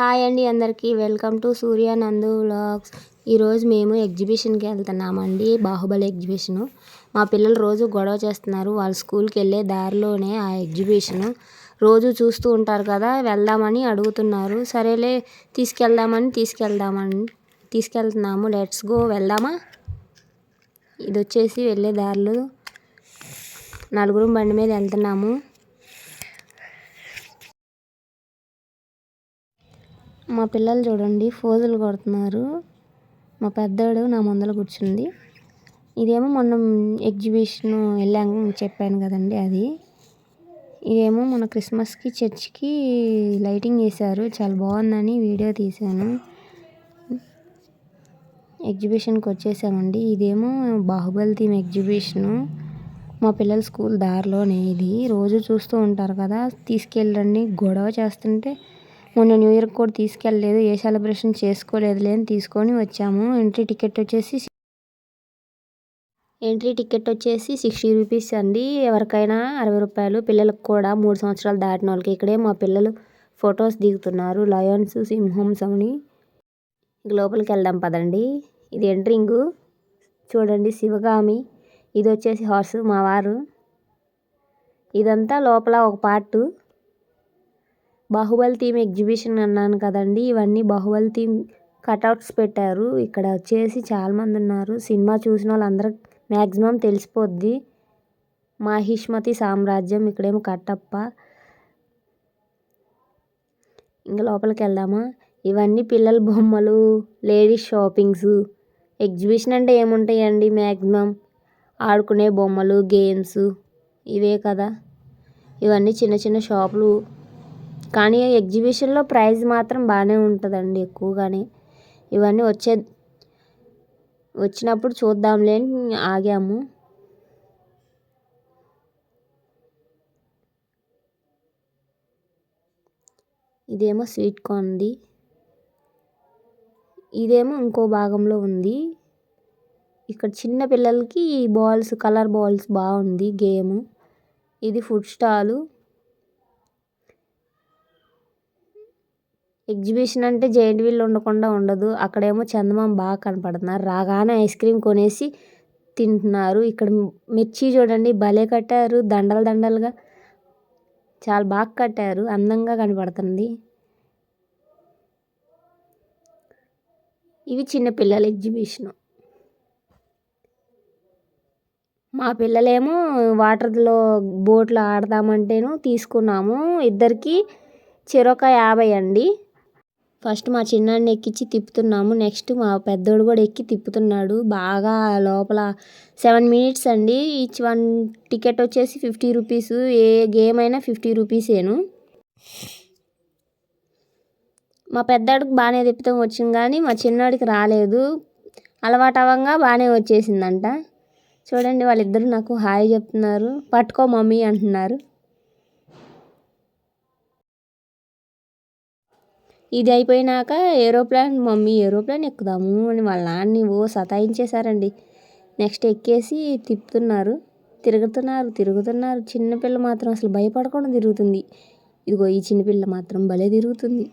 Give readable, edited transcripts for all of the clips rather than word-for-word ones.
Hi అండి అందరికీ welcome to సూర్య నందు వ్లాగ్స్. ఈరోజు మేము ఎగ్జిబిషన్కి వెళ్తున్నామండి, బాహుబలి ఎగ్జిబిషను. మా పిల్లలు రోజు గొడవ చేస్తున్నారు, వాళ్ళ స్కూల్కి వెళ్ళే దారిలోనే ఆ ఎగ్జిబిషను. రోజు చూస్తూ ఉంటారు కదా, వెళ్దామని అడుగుతున్నారు. సరేలే తీసుకెళ్తున్నాము. లెట్స్ గో, వెళ్దామా. ఇది వచ్చేసి వెళ్ళే దారిలో నలుగురు బండి మీద వెళ్తున్నాము. మా పిల్లలు చూడండి ఫోజులు కొడుతున్నారు. మా పెద్దోడు నా ముందర కూర్చుంది. ఇదేమో మొన్న ఎగ్జిబిషన్ వెళ్ళాము చెప్పాను కదండి, అది. ఇదేమో మన క్రిస్మస్కి చర్చ్కి లైటింగ్ వేశారు, చాలా బాగుందని వీడియో తీశాను. ఎగ్జిబిషన్కి వచ్చేసామండి. ఇదేమో బాహుబలి థీమ్ ఎగ్జిబిషను. మా పిల్లల స్కూల్ దారిలోనే ఇది. రోజు చూస్తూ ఉంటారు కదా, తీసుకెళ్ళండి గొడవ చేస్తుంటే మొన్న న్యూ ఇయర్కి కూడా తీసుకెళ్ళలేదు, ఏ సెలబ్రేషన్ చేసుకోలేదులే అని తీసుకొని వచ్చాము. ఎంట్రీ టికెట్ వచ్చేసి 60 రూపీస్ అండి. ఎవరికైనా 60 రూపాయలు, పిల్లలకు కూడా 3 సంవత్సరాలు దాటిన వాళ్ళకి. ఇక్కడే మా పిల్లలు ఫొటోస్ దిగుతున్నారు, లయన్స్, సింహమ్స్ అని. లోపలికి వెళ్దాం పదండి. ఇది ఎంట్రింగ్ చూడండి, శివగామి. ఇది వచ్చేసి హార్స్, మా వారు. ఇదంతా లోపల ఒక పార్టు. బాహుబలి థీమ్ ఎగ్జిబిషన్ అన్నాను కదండి, ఇవన్నీ బాహుబలి థీమ్ కటౌట్స్ పెట్టారు. ఇక్కడ వచ్చేసి చాలామంది ఉన్నారు. సినిమా చూసిన వాళ్ళందరూ మ్యాక్సిమం తెలిసిపోద్ది. మాహిష్మతి సామ్రాజ్యం. ఇక్కడేమో కట్టప్ప. ఇంకా లోపలికి వెళ్దామా. ఇవన్నీ పిల్లల బొమ్మలు, లేడీస్ షాపింగ్స్. ఎగ్జిబిషన్ అంటే ఏముంటాయండి, మ్యాక్సిమం ఆడుకునే బొమ్మలు, గేమ్స్ ఇవే కదా. ఇవన్నీ చిన్న చిన్న షాపులు, కానీ ఎగ్జిబిషన్లో ప్రైస్ మాత్రం బాగానే ఉంటుందండి, ఎక్కువగానే. ఇవన్నీ వచ్చినప్పుడు చూద్దాంలే అని ఆగాము. ఇదేమో స్వీట్ కార్న్ది. ఇదేమో ఇంకో భాగంలో ఉంది. ఇక్కడ చిన్న పిల్లలకి బాల్స్, కలర్ బాల్స్ బాగుంది గేమ్. ఇది ఫుడ్ స్టాలు. ఎగ్జిబిషన్ అంటే జైంట్ వీల్ ఉండకుండా ఉండదు. అక్కడేమో చందమామ బాగా కనపడుతున్నారు. రాగానే ఐస్ క్రీమ్ కొనేసి తింటున్నారు. ఇక్కడ మిర్చి చూడండి, భలే కట్టారు, దండలుగా చాలా బాగా కట్టారు, అందంగా కనపడుతుంది. ఇవి చిన్నపిల్లల ఎగ్జిబిషన్. మా పిల్లలేమో వాటర్లో బోట్లో ఆడదామంటేను తీసుకున్నాము. ఇద్దరికి చెరొక 50 అండి. ఫస్ట్ మా చిన్నాడిని ఎక్కించి తిప్పుతున్నాము, నెక్స్ట్ మా పెద్దోడు కూడా ఎక్కి తిప్పుతున్నాడు. బాగా లోపల 7 మినిట్స్ అండి. ఈచ్ వన్ టికెట్ వచ్చేసి 50 రూపీస్. ఏ గేమ్ అయినా 50 రూపీసేను. మా పెద్దోడికి బాగానే తిప్పుతాం వచ్చింది, కానీ మా చిన్నోడికి రాలేదు. అలవాటు అవ్వంగా బాగానే వచ్చేసిందంట. చూడండి, వాళ్ళిద్దరూ నాకు హాయ్ చెప్తున్నారు, పట్టుకో మమ్మీ అంటున్నారు. ఇది అయిపోయినాక మమ్మీ ఏరోప్లేన్ ఎక్కుదాము అని వాళ్ళ నాన్ని సతాయించేశారండి. నెక్స్ట్ ఎక్కేసి తిరుగుతున్నారు. చిన్నపిల్ల మాత్రం అసలు భయపడకుండా తిరుగుతుంది. ఇదిగో ఈ చిన్నపిల్ల మాత్రం భలే తిరుగుతుంది.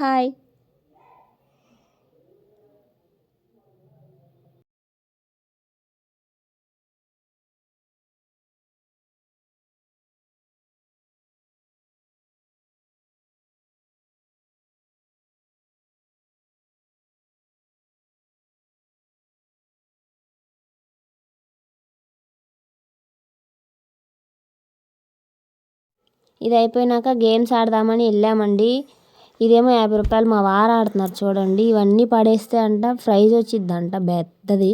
హాయ్. ఇది అయిపోయినాక గేమ్స్ ఆడదామని వెళ్ళామండి. ఇదేమో 50 రూపాయలు. మా వారు ఆడుతున్నారు చూడండి. ఇవన్నీ పడేస్తే అంట ప్రైజ్ వచ్చిద్దంట పెద్దది.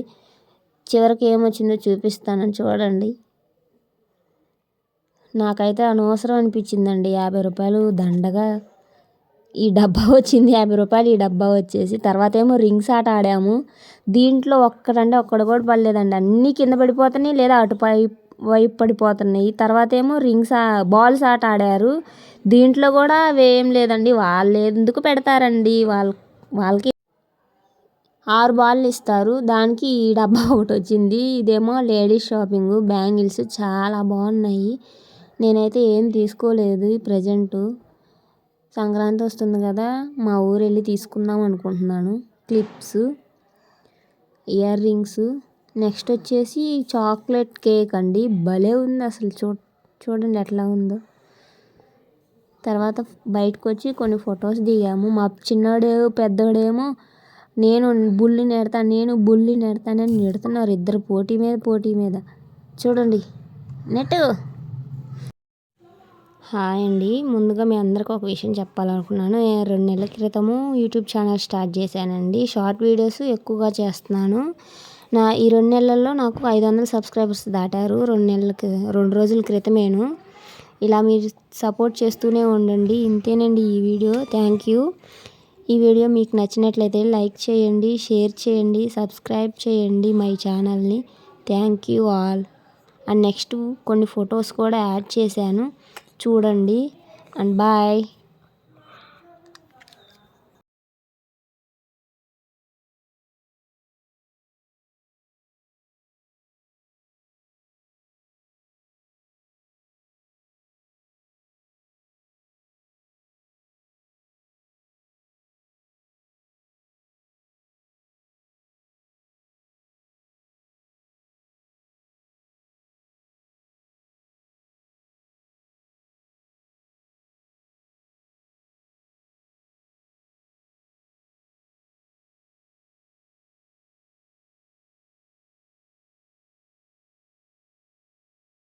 చివరికి ఏమొచ్చిందో చూపిస్తానని చూడండి. నాకైతే అనవసరం అనిపించిందండి. 50 రూపాయలు దండగా ఈ డబ్బా వచ్చింది. 50 రూపాయలు ఈ డబ్బా వచ్చేసి. తర్వాత ఏమో రింగ్స్ ఆట ఆడాము. దీంట్లో ఒక్కడు కూడా పడలేదండి, అన్నీ కింద పడిపోతున్నాయి, లేదా వైపు పడిపోతున్నాయి. తర్వాత ఏమో బాల్స్ ఆట ఆడారు. దీంట్లో కూడా అవేం లేదండి. వాళ్ళు ఎందుకు పెడతారండి, వాళ్ళకి 6 బాళ్ళు ఇస్తారు, దానికి ఈ డబ్బా ఒకటి వచ్చింది. ఇదేమో లేడీస్ షాపింగ్, బ్యాంగిల్స్ చాలా బాగున్నాయి. నేనైతే ఏం తీసుకోలేదు ఈ ప్రజెంటు. సంక్రాంతి వస్తుంది కదా, మా ఊరు వెళ్ళి తీసుకుందాం అనుకుంటున్నాను. క్లిప్స్, ఇయర్ రింగ్స్, నెక్స్ట్ వచ్చేసి చాక్లెట్ కేక్ అండి. భలే ఉంది అసలు, చూడండి ఎట్లా ఉందో. తర్వాత బయటకు వచ్చి కొన్ని ఫొటోస్ దిగాము. మా చిన్నోడు పెద్దోడేమో నేను బుల్లి నెడతానని నెడుతున్నారు. ఇద్దరు పోటీ మీద. చూడండి నెట్టు. హాయ్ అండి, ముందుగా మీ అందరికీ ఒక విషయం చెప్పాలనుకున్నాను. 2 నెలల క్రితము యూట్యూబ్ ఛానల్ స్టార్ట్ చేశానండి. షార్ట్ వీడియోస్ ఎక్కువగా చేస్తున్నాను. ఈ 2 నెలల్లో నాకు 500 సబ్స్క్రైబర్స్ దాటారు. 2 రోజుల క్రితమేను. ఇలా మీరు సపోర్ట్ చేస్తూనే ఉండండి. ఇంతేనండి ఈ వీడియో. Thank you. ఈ వీడియో మీకు నచ్చినట్లయితే లైక్ చేయండి, షేర్ చేయండి, సబ్స్క్రైబ్ చేయండి మై ఛానల్ని. Thank you all. And next కొన్ని ఫొటోస్ కూడా యాడ్ చేశాను, చూడండి. And bye.